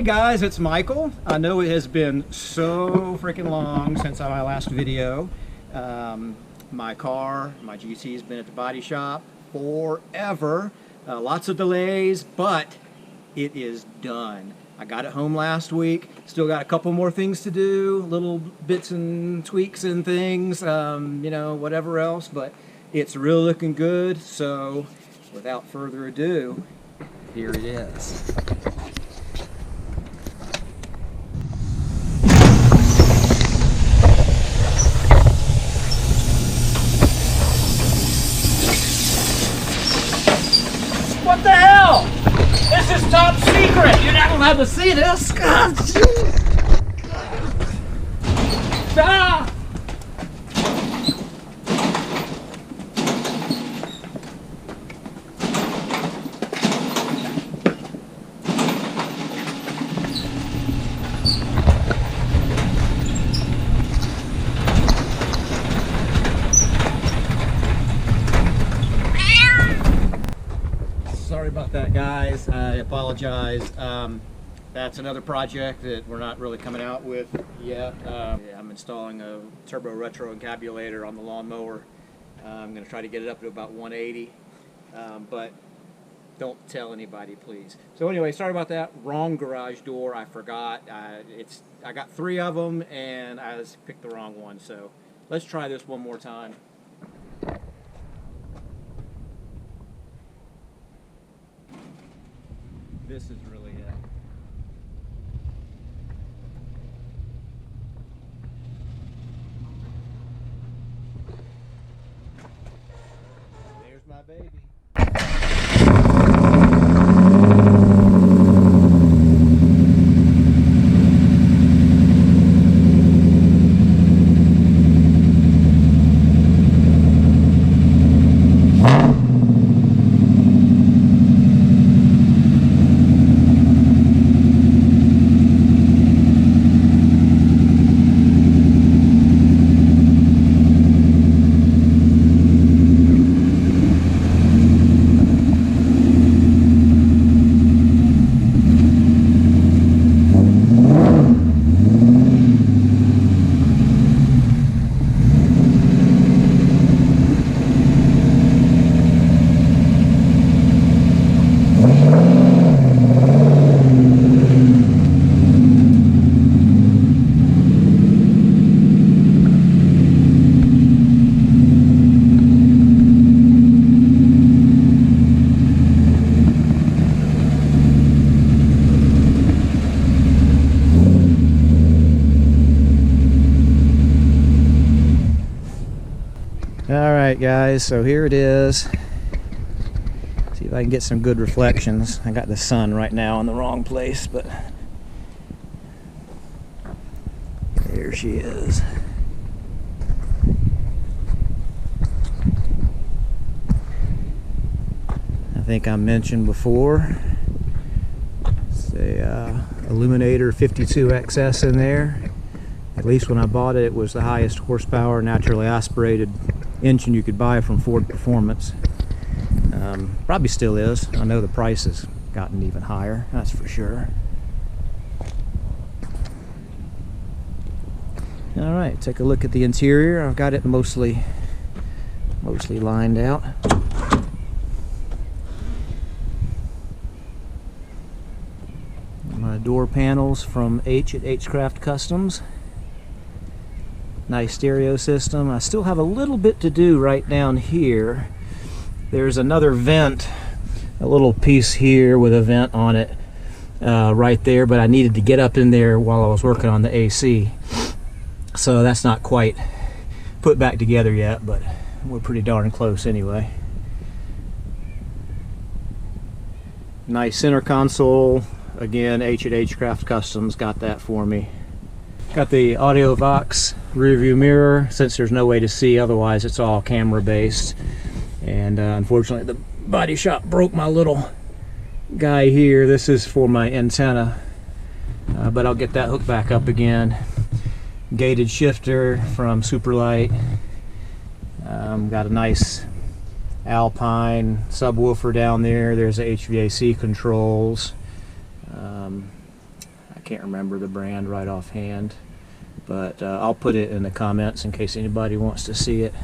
Hey guys, it's Michael. I know it has been so freaking long since my last video. My car, my GT, has been at the body shop forever. Lots of delays, but it is done. I got it home last week. Still got a couple more things to do, little bits and tweaks and things, you know, whatever else, but it's really looking good. So without further ado, here it is. What the hell? This is top secret. You're not allowed to see this. God, ah! Sorry about that, guys. I apologize. That's another project that we're not really coming out with yet. I'm installing a turbo retro encabulator on the lawnmower. I'm going to try to get it up to about 180, but don't tell anybody, please. So anyway, sorry about that. Wrong garage door. I forgot. I got 3 of them, and I just picked the wrong one. So let's try this one more time. This is really it. There's my baby. Alright guys, so here it is. See if I can get some good reflections. I got the sun right now in the wrong place, but there she is. I think I mentioned before, it's a Illuminator 52XS in there. At least when I bought it, it was the highest horsepower naturally aspirated engine you could buy from Ford Performance. Probably still is. I know the price has gotten even higher, that's for sure. Alright, take a look at the interior. I've got it mostly lined out. My door panels from H at H-Craft Customs. Nice stereo system. I still have a little bit to do right down here. There's another vent, a little piece here with a vent on it right there, but I needed to get up in there while I was working on the AC. So that's not quite put back together yet, but we're pretty darn close anyway. Nice center console. Again, H at H-Craft Customs got that for me. Got the Audio Vox rear view mirror, since there's no way to see otherwise it's all camera based. And unfortunately the body shop broke my little guy here. This is for my antenna, but I'll get that hooked back up again. Gated shifter from Superlite. Got a nice Alpine subwoofer down there. There's the HVAC controls. can't remember the brand right offhand, but I'll put it in the comments in case anybody wants to see it.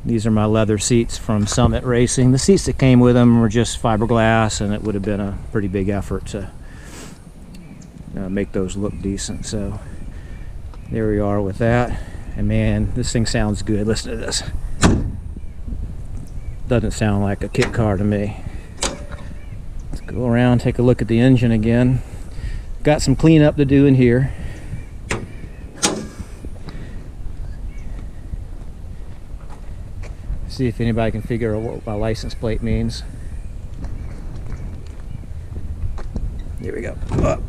These are my leather seats from Summit Racing. The seats that came with them were just fiberglass, and it would have been a pretty big effort to make those look decent. So there we are with that. And man, this thing sounds good. Listen to this. Doesn't sound like a kit car to me. Let's go around, take a look at the engine again. Got some cleanup to do in here. See if anybody can figure out what my license plate means. Here we go. Up.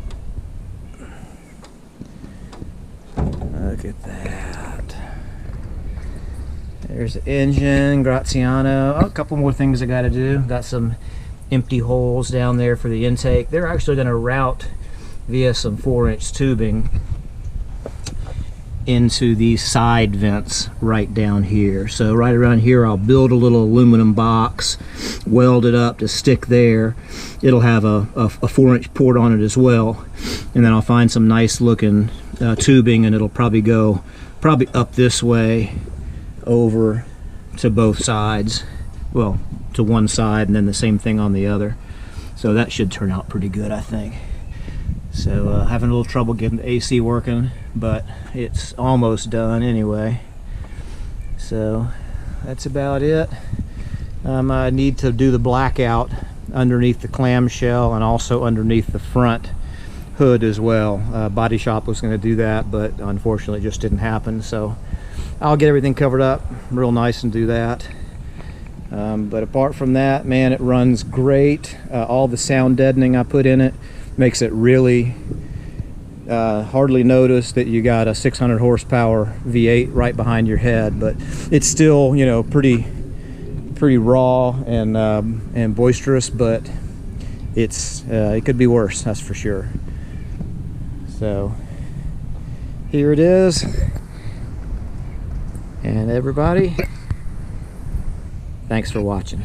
Look at that. There's the engine, Graziano. Oh, a couple more things I got to do. Got some empty holes down there for the intake. They're actually going to route via some 4-inch tubing into these side vents right down here. So right around here I'll build a little aluminum box, weld it up to stick there. It'll have a 4-inch port on it as well, and then I'll find some nice looking tubing, and it'll probably go up this way over to both sides, well, to one side and then the same thing on the other. So that should turn out pretty good, I think. So having a little trouble getting the AC working, but it's almost done anyway. So that's about it. I need to do the blackout underneath the clamshell and also underneath the front hood as well. Body shop was going to do that, but unfortunately it just didn't happen. So I'll get everything covered up real nice and do that. But apart from that, man, it runs great. All the sound deadening I put in it makes it really hardly notice that you got a 600 horsepower V8 right behind your head, but it's still, you know, pretty raw and boisterous, but it's it could be worse, that's for sure. So here it is, and everybody, thanks for watching.